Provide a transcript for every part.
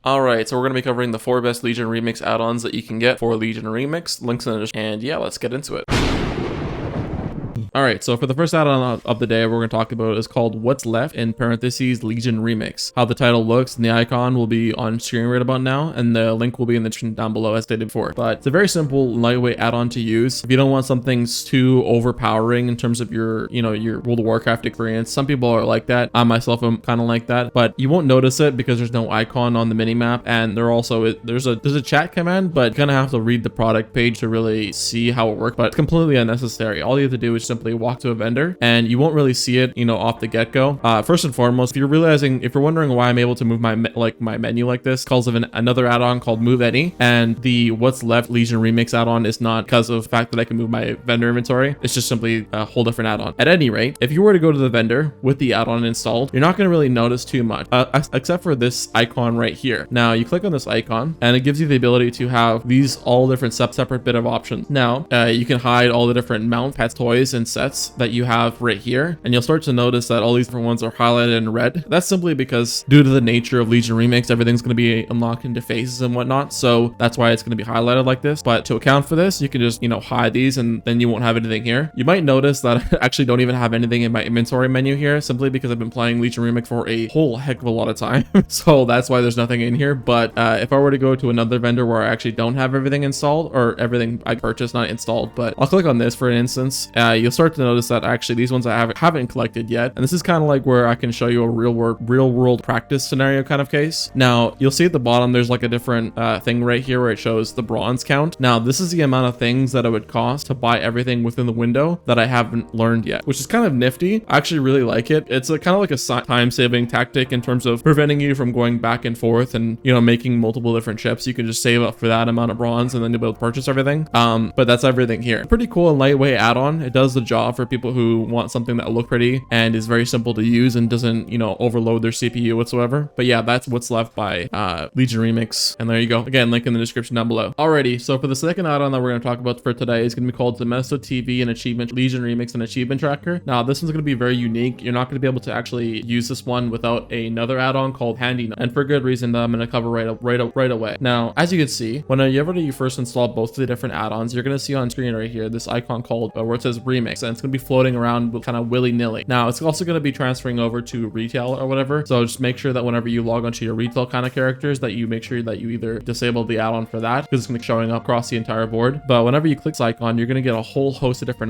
Alright, so we're going to be covering the 4 best Legion Remix add-ons that you can get for Legion Remix. Links in the description. And yeah, let's get into it. Alright, so for the first add-on of the day we're going to talk about is called What's Left in parentheses Legion Remix. How the title looks and the icon will be on screen right about now, and the link will be in the description down below as stated before. But it's a very simple, lightweight add-on to use. If you don't want something too overpowering in terms of your World of Warcraft experience, some people are like that. I myself am kind of like that, but you won't notice it because there's no icon on the minimap, and there's a chat command, but you kind of have to read the product page to really see how it works. But it's completely unnecessary. All you have to do is simply walk to a vendor, and you won't really see it, off the get-go. First and foremost, if you're wondering why I'm able to move my menu like this, calls of another add-on called Move Any, and the What's Left Legion Remix add-on is not because of the fact that I can move my vendor inventory. It's just simply a whole different add-on. At any rate, if you were to go to the vendor with the add-on installed, you're not going to really notice too much, except for this icon right here. Now you click on this icon, and it gives you the ability to have these all different separate bit of options. Now you can hide all the different mount, pets, toys, and sets that you have right here, and you'll start to notice that all these different ones are highlighted in red. That's simply because due to the nature of Legion Remix, everything's going to be unlocked into phases and whatnot, so that's why it's going to be highlighted like this. But to account for this, you can just hide these, and then you won't have anything here. You might notice that I actually don't even have anything in my inventory menu here, simply because I've been playing Legion Remix for a whole heck of a lot of time. So that's why there's nothing in here. But if I were to go to another vendor where I actually don't have everything installed, or everything I purchased not installed, but I'll click on this for an instance, you'll start to notice that actually these ones I haven't collected yet. And this is kind of like where I can show you a real world practice scenario kind of case. Now you'll see at the bottom there's like a different thing right here where it shows the bronze count. Now this is the amount of things that it would cost to buy everything within the window that I haven't learned yet, which is kind of nifty. I actually really like it. It's kind of like a time-saving tactic in terms of preventing you from going back and forth and making multiple different ships. You can just save up for that amount of bronze, and then you'll be able to purchase everything. But that's everything here. Pretty cool and lightweight add-on. It does the job for people who want something that look pretty and is very simple to use and doesn't overload their CPU whatsoever. But yeah, that's What's Left by Legion Remix, and there you go. Again, link in the description down below. Alrighty, so for the second add-on that we're going to talk about for today is going to be called ZamestoTV and Achievement Legion Remix and Achievement Tracker. Now this one's going to be very unique. You're not going to be able to actually use this one without another add-on called Handy, and for good reason that I'm going to cover right away. Now as you can see, whenever you first install both of the different add-ons, you're going to see on screen right here this icon called where it says Remix, and it's going to be floating around kind of willy-nilly. Now it's also going to be transferring over to retail or whatever, so just make sure that whenever you log onto your retail kind of characters that you make sure that you either disable the add-on for that, because it's going to be showing up across the entire board. But whenever you click this icon, you're going to get a whole host of different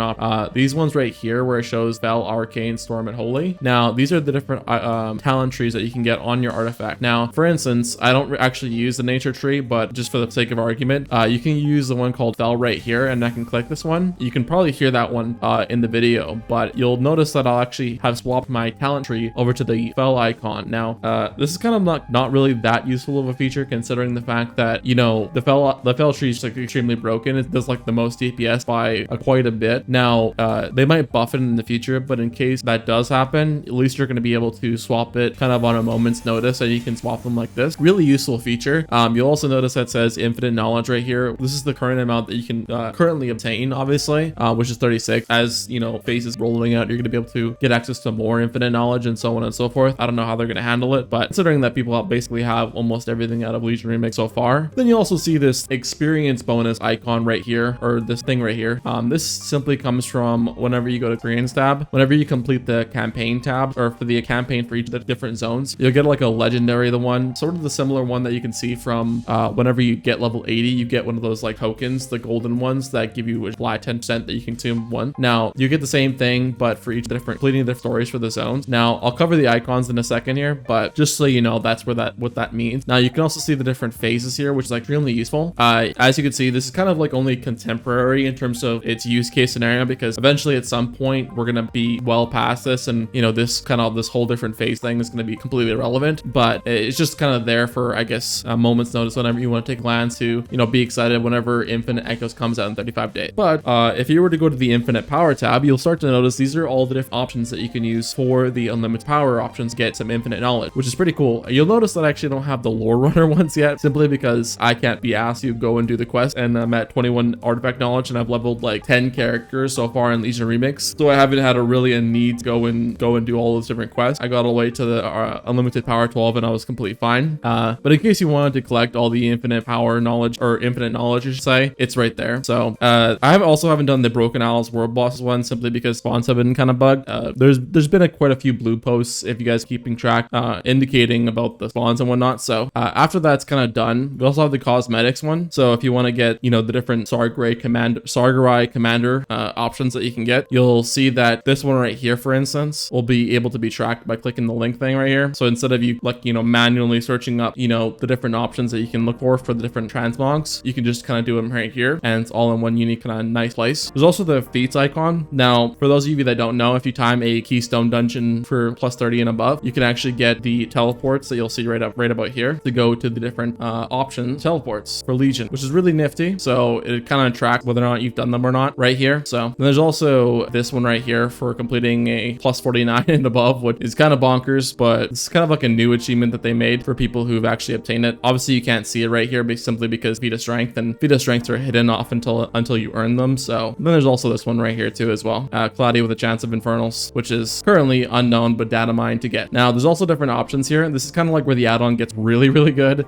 these ones right here where it shows Fel, Arcane, Storm, and Holy. Now these are the different talent trees that you can get on your artifact. Now for instance, I don't actually use the nature tree, but just for the sake of argument, you can use the one called Fel right here, and I can click this one. You can probably hear that one in the video, but you'll notice that I'll actually have swapped my talent tree over to the Fel icon. Now this is kind of not really that useful of a feature, considering the fact that the Fel tree is like extremely broken. It does like the most DPS by quite a bit. Now they might buff it in the future, but in case that does happen, at least you're going to be able to swap it kind of on a moment's notice, and you can swap them like this. Really useful feature. You'll also notice that says infinite knowledge right here. This is the current amount that you can currently obtain, obviously, which is 36. As phases rolling out, you're going to be able to get access to more infinite knowledge and so on and so forth. I don't know how they're going to handle it, but considering that people basically have almost everything out of Legion Remix so far, then you also see this experience bonus icon right here, or this thing right here. This simply comes from whenever you go to Experience tab, whenever you complete the campaign tab, or for the campaign for each of the different zones, you'll get like a legendary, the one sort of the similar one that you can see from whenever you get level 80, you get one of those like tokens, the golden ones that give you a flat 10% that you can consume one. Now you get the same thing, but for each different completing the stories for the zones. Now I'll cover the icons in a second here, but just so you know, that's what that means. Now you can also see the different phases here, which is extremely useful. As you can see, this is kind of like only contemporary in terms of its use case scenario, because eventually at some point we're gonna be well past this, and this whole different phase thing is gonna be completely irrelevant. But it's just kind of there for, I guess, a moment's notice whenever you want to take a glance to be excited whenever Infinite Echoes comes out in 35 days. But if you were to go to the Infinite Power power tab, you'll start to notice these are all the different options that you can use for the unlimited power options to get some infinite knowledge, which is pretty cool. You'll notice that I actually don't have the lore runner ones yet, simply because I can't be asked to go and do the quest, and I'm at 21 artifact knowledge, and I've leveled like 10 characters so far in Legion Remix, so I haven't had a really need to go and do all those different quests. I got all the way to the unlimited power 12, and I was completely fine. But in case you wanted to collect all the infinite power knowledge, or infinite knowledge, I should say, it's right there. So I also haven't done the Broken Isles World Bosses one, simply because spawns have been kind of bugged. There's been quite a few blue posts, if you guys are keeping track, indicating about the spawns and whatnot. So after that's kind of done, we also have the cosmetics one. So if you want to get, you know, the different Sargerai commander options that you can get, you'll see that this one right here, for instance, will be able to be tracked by clicking the link thing right here. So instead of you, like, you know, manually searching up, you know, the different options that you can look for the different transmogs, you can just kind of do them right here, and it's all in one unique kind of nice place. There's also the feats icon. Now, for those of you that don't know, if you time a keystone dungeon for plus 30 and above, you can actually get the teleports that you'll see right about here to go to the different option teleports for Legion, which is really nifty. So it kind of tracks whether or not you've done them or not right here. So there's also this one right here for completing a plus 49 and above, which is kind of bonkers, but it's kind of like a new achievement that they made for people who've actually obtained it. Obviously you can't see it right here, but simply because Vita Strength and Vita Strengths are hidden off until you earn them. So then there's also this one right here too as well, Cloudy with a Chance of Infernals, which is currently unknown but data mined to get. Now there's also different options here, and this is kind of like where the add-on gets really good.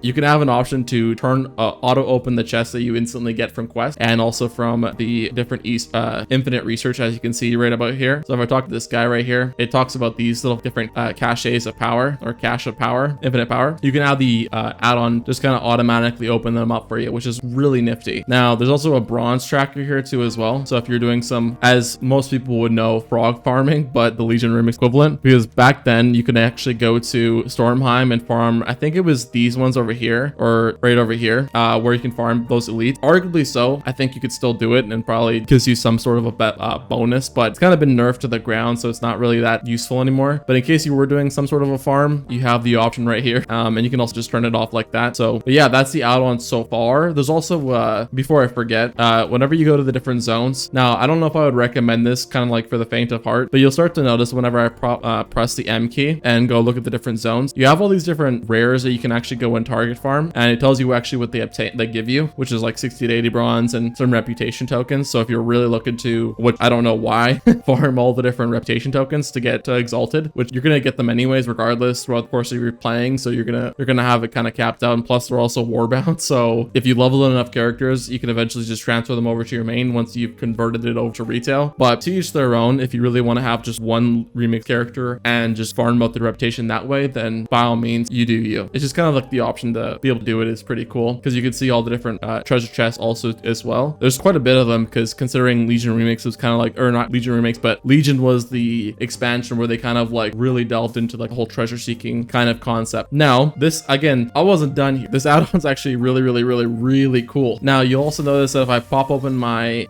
You can have an option to turn auto open the chest that you instantly get from quest, and also from the different infinite research, as you can see right about here. So if I talk to this guy right here, it talks about these little different caches of power, or cache of power, infinite power. You can have the add-on just kind of automatically open them up for you, which is really nifty. Now there's also a bronze tracker here too as well. So if you're doing some, as most people would know, frog farming, but the Legion Remix equivalent, because back then you could actually go to Stormheim and farm, I think it was these ones over here, or right over here, where you can farm those elites. Arguably so, I think you could still do it, and probably gives you some sort of a bonus, but it's kind of been nerfed to the ground, so it's not really that useful anymore. But in case you were doing some sort of a farm, you have the option right here, and you can also just turn it off like that. So but yeah, that's the add-on so far. There's also before I forget, whenever you go to the different zones, now I don't know if I would recommend this kind of like for the faint of heart, but you'll start to notice whenever I press the M key and go look at the different zones, you have all these different rares that you can actually go and target farm, and it tells you actually what they give you, which is like 60 to 80 bronze and some reputation tokens. So if you're really looking to, which I don't know why, farm all the different reputation tokens to get exalted, which you're gonna get them anyways regardless throughout the course of your playing, so you're gonna have it kind of capped out, and plus they're also warbound, so if you level enough characters, you can eventually just transfer them over to your main once you've converted it over to retail. But to each their own. If you really want to have just one remix character and just farm out the reputation that way, then by all means you do you. It's just kind of like the option to be able to do it is pretty cool, because you can see all the different treasure chests also as well. There's quite a bit of them, because considering Legion Remix was kind of like, or not Legion Remix, but Legion was the expansion where they kind of like really delved into like the whole treasure seeking kind of concept. Now this, again, I wasn't done here. This add-on's actually really cool. Now you'll also notice that if I pop open my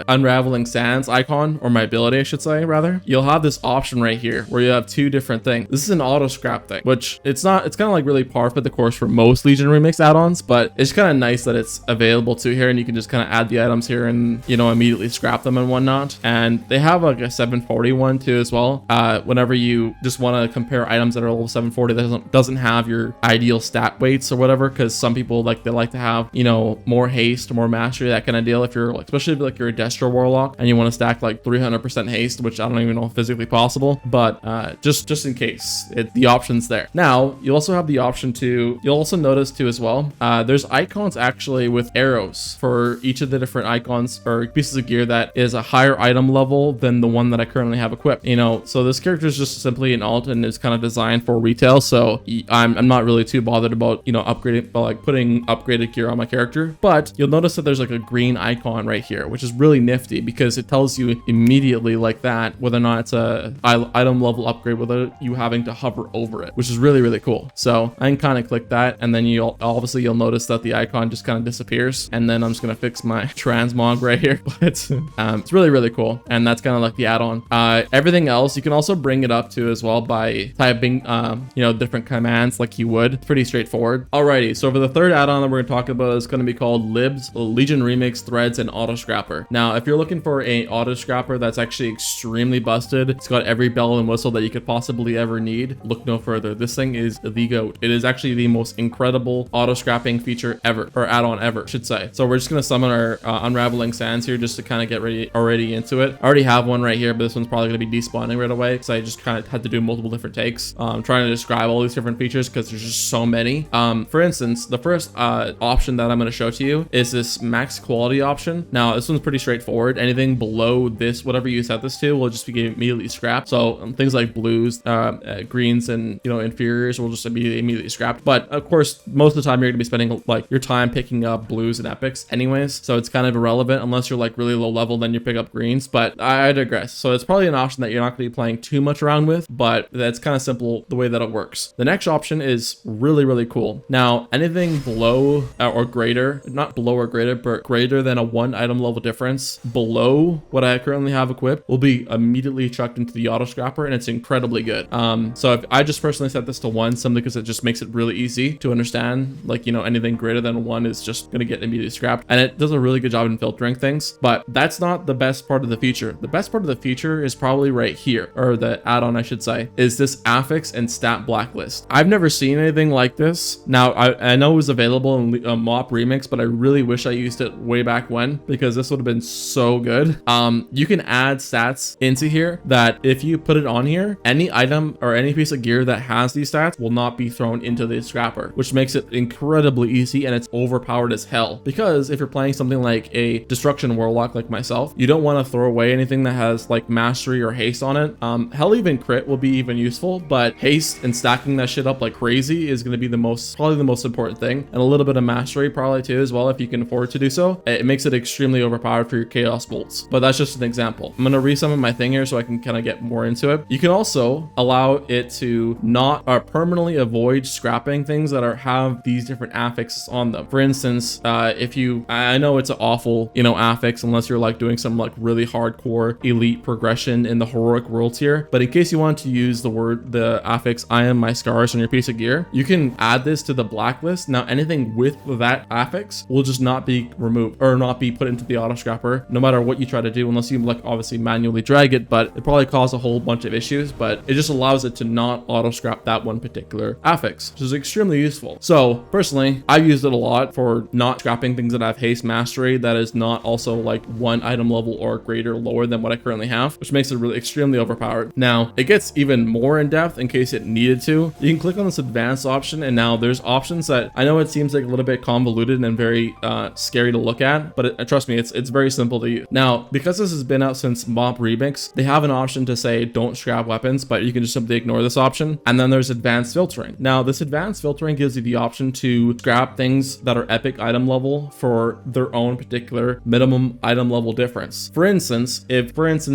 Unraveling Sands icon, or my ability I should say rather, you'll have this option right here where you have two different things. This is an auto scrap thing, which it's kind of like really par for the course for most Legion Remix add-ons, but it's kind of nice that it's available too here, and you can just kind of add the items here and, you know, immediately scrap them and whatnot. And they have like a 740 one too as well. Whenever you just want to compare items that are level 740 that doesn't have your ideal stat weights or whatever, because some people like to have, you know, more haste, more mastery, that kind of deal. If you're like, especially if like you're a Destro Warlock and you want to stack like 300% haste, which I don't even know if physically possible, but just in case, the option's there. Now you'll also have the option to, you'll also notice too as well, there's icons actually with arrows for each of the different icons or pieces of gear that is a higher item level than the one that I currently have equipped. You know, so this character is just simply an alt and is kind of designed for retail, so I'm not really too bothered about, you know, upgrading, like putting upgraded gear on my character. But you'll notice that there's like a green icon right here, which is really nifty, because it tells you immediately like that whether or not it's a item level upgrade without you having to hover over it, which is really cool. So I can kind of click that, and then you'll notice that the icon just kind of disappears, and then I'm just gonna fix my transmog right here. But it's really cool, and that's kind of like the add-on. Everything else you can also bring it up to as well by typing you know, different commands like you would. It's pretty straightforward. Alrighty, so for the third add-on that we're gonna talk about is going to be called Libs, Legion Remix Threads and Auto Scrapper. Now if you're looking looking for a auto scrapper that's actually extremely busted, it's got every bell and whistle that you could possibly ever need, look no further. This thing is the GOAT. It is actually the most incredible auto scrapping feature ever, or add-on ever, I should say. So we're just gonna summon our unraveling sands here just to kind of get ready already into it. I already have one right here, but this one's probably gonna be despawning right away because I just kind of had to do multiple different takes trying to describe all these different features because there's just so many. For instance, the first option that I'm going to show to you is this max quality option. Now this one's pretty straightforward. Anything below this, whatever you set this to, will just be immediately scrapped. So things like blues, greens, and inferiors will just immediately scrapped. But of course, most of the time you're going to be spending like your time picking up blues and epics anyways, so it's kind of irrelevant unless you're like really low level, then you pick up greens. But I digress. So it's probably an option that you're not going to be playing too much around with, but that's kind of simple the way that it works. The next option is really cool. Now anything below or greater, not below or greater, but greater than a 1 item level difference below what I currently have equipped will be immediately chucked into the auto scrapper, and it's incredibly good. So if I just personally set this to 1 simply because it just makes it really easy to understand, like anything greater than 1 is just going to get immediately scrapped, and it does a really good job in filtering things. But that's not the best part of the feature. The best part of the feature is probably right here, or the add-on I should say, is this affix and stat blacklist. I've never seen anything like this. Now I know it was available in MOP Remix, but I really wish I used it way back when, because this would have been so good. You can add stats into here that if you put it on here, any item or any piece of gear that has these stats will not be thrown into the scrapper, which makes it incredibly easy, and it's overpowered as hell. Because if you're playing something like a destruction warlock like myself, you don't want to throw away anything that has like mastery or haste on it. Hell, even crit will be even useful, but haste and stacking that shit up like crazy is going to be probably the most important thing, and a little bit of mastery probably too as well if you can afford to do so. It makes it extremely overpowered for your chaos bolts, but that's just an example. I'm going to resummon my thing here so I can kind of get more into it. You can also allow it to not permanently avoid scrapping things that have these different affixes on them. For instance, I know it's an awful affix unless you're like doing some like really hardcore elite progression in the heroic world tier, but in case you want to use the affix "I am my scars" on your piece of gear, you can add this to the blacklist. Now anything with that affix will just not be removed or not be put into the auto scrapper no matter what you try to do, unless you like obviously manually drag it, but it probably cause a whole bunch of issues. But it just allows it to not auto scrap that one particular affix, which is extremely useful. So personally, I've used it a lot for not scrapping things that have haste mastery that is not also like 1 item level or greater lower than what I currently have, which makes it really extremely overpowered. Now it gets even more in depth in case it needed to. You can click on this advanced option, and now there's options that I know it seems like a little bit convoluted and very scary to look at, but trust me, it's very simple to use. Now because this has been out since MOP Remix, they have an option to say don't scrap weapons, but you can just simply ignore this option. And then there's advanced filtering. Now this advanced filtering gives you the option to scrap things that are epic item level for their own particular minimum item level difference. For instance, if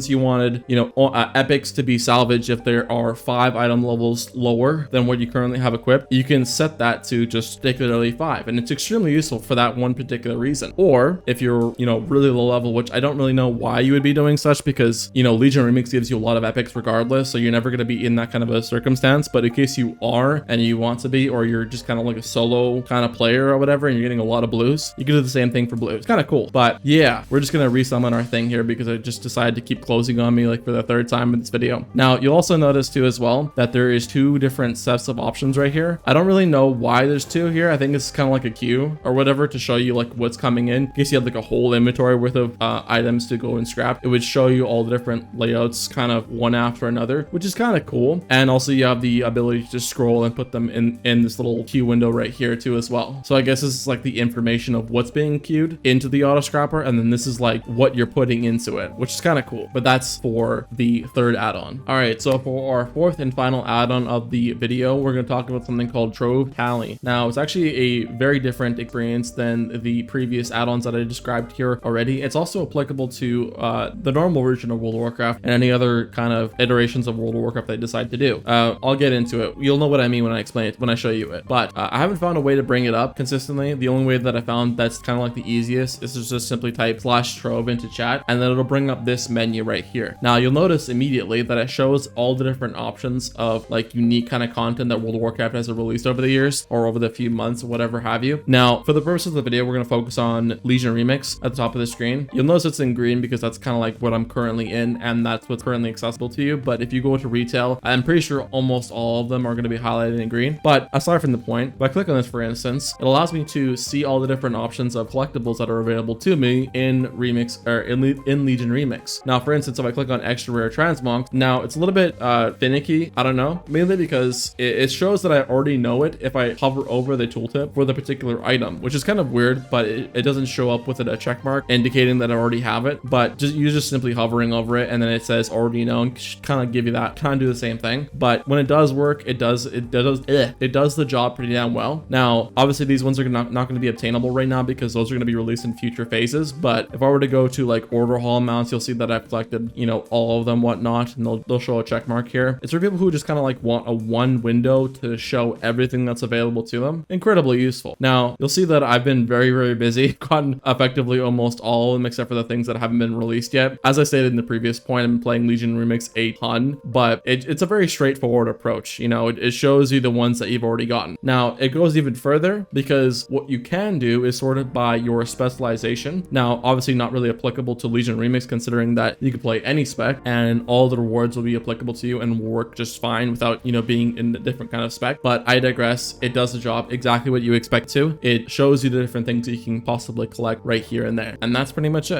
you wanted epics to be salvaged if there are 5 item levels lower than what you currently have equipped, you can set that to just particularly 5, and it's extremely useful for that one particular reason. Or if you're really low level, which I don't really know why you would be doing such, because Legion Remix gives you a lot of epics regardless, so you're never going to be in that kind of a circumstance. But in case you are and you want to be, or you're just kind of like a solo kind of player or whatever, and you're getting a lot of blues, you can do the same thing for blue. It's kind of cool. But yeah, we're just going to resummon our thing here because I just decided to keep closing on me like for the 3rd time in this video. Now you'll also notice too as well that there is 2 different sets of options right here. I don't really know why there's 2 here. I think it's kind of like a queue or whatever to show you like what's coming in case you have like a whole inventory worth of items to go and scrap. It would show you all the different layouts kind of one after another, which is kind of cool. And also you have the ability to just scroll and put them in this little queue window right here too as well. So I guess this is like the information of what's being queued into the auto scrapper, and then this is like what you're putting into it, which is kind of cool. But that's for the 3rd add-on. All right, so for our 4th and final add-on of the video, we're going to talk about something called Trove Tally. Now it's actually a very different experience than the previous add-ons that I described here already. It's also applicable to the normal version of World of Warcraft and any other kind of iterations of World of Warcraft they decide to do. I'll get into it. You'll know what I mean when I explain it, when I show you it. But I haven't found a way to bring it up consistently. The only way that I found that's kind of like the easiest is to just simply type /Trove into chat, and then it'll bring up this menu right here. Now you'll notice immediately that it shows all the different options of like unique kind of content that World of Warcraft has released over the years or over the few months or whatever have you. Now for the purpose of the video, we're going to focus on Legion Remix at the top of the screen. You'll notice it's in green because that's kind of like what I'm currently in, and that's what's currently accessible to you. But if you go to retail, I'm pretty sure almost all of them are going to be highlighted in green. But aside from the point, if I click on this, for instance, it allows me to see all the different options of collectibles that are available to me in Remix, or in Legion Remix. Now, for instance, if I click on extra rare transmog, now it's a little bit finicky. I don't know, mainly because it shows that I already know it if I hover over the tooltip for the particular item, which is kind of weird, but it doesn't show up with a check mark indicating that I already have it. But you're just simply hovering over it, and then it says already know, and kind of give you that, kind of do the same thing. But when it does work, it does the job pretty damn well. Now, obviously these ones are not going to be obtainable right now because those are going to be released in future phases. But if I were to go to like order hall amounts, you'll see that I've collected, you know, all of them, whatnot, and they'll show a check mark here. It's for people who just kind of like want a one window to show everything that's available to them. Incredibly useful. Now, you'll see that I've been very, very busy, gotten effectively almost all of them except for the things that haven't been released yet. As I stated in the previous point, I've been playing Legion Remix a ton, but it's a very straightforward approach. You know, it shows you the ones that you've already gotten. Now, it goes even further because what you can do is sort it by your specialization. Now, obviously not really applicable to Legion Remix, considering that you can play any spec and all the rewards will be applicable to you and will work just fine without, you know, being in a different kind of spec. But I digress. It does the job exactly what you expect to. It shows you the different things that you can possibly collect right here and there. And that's pretty much it.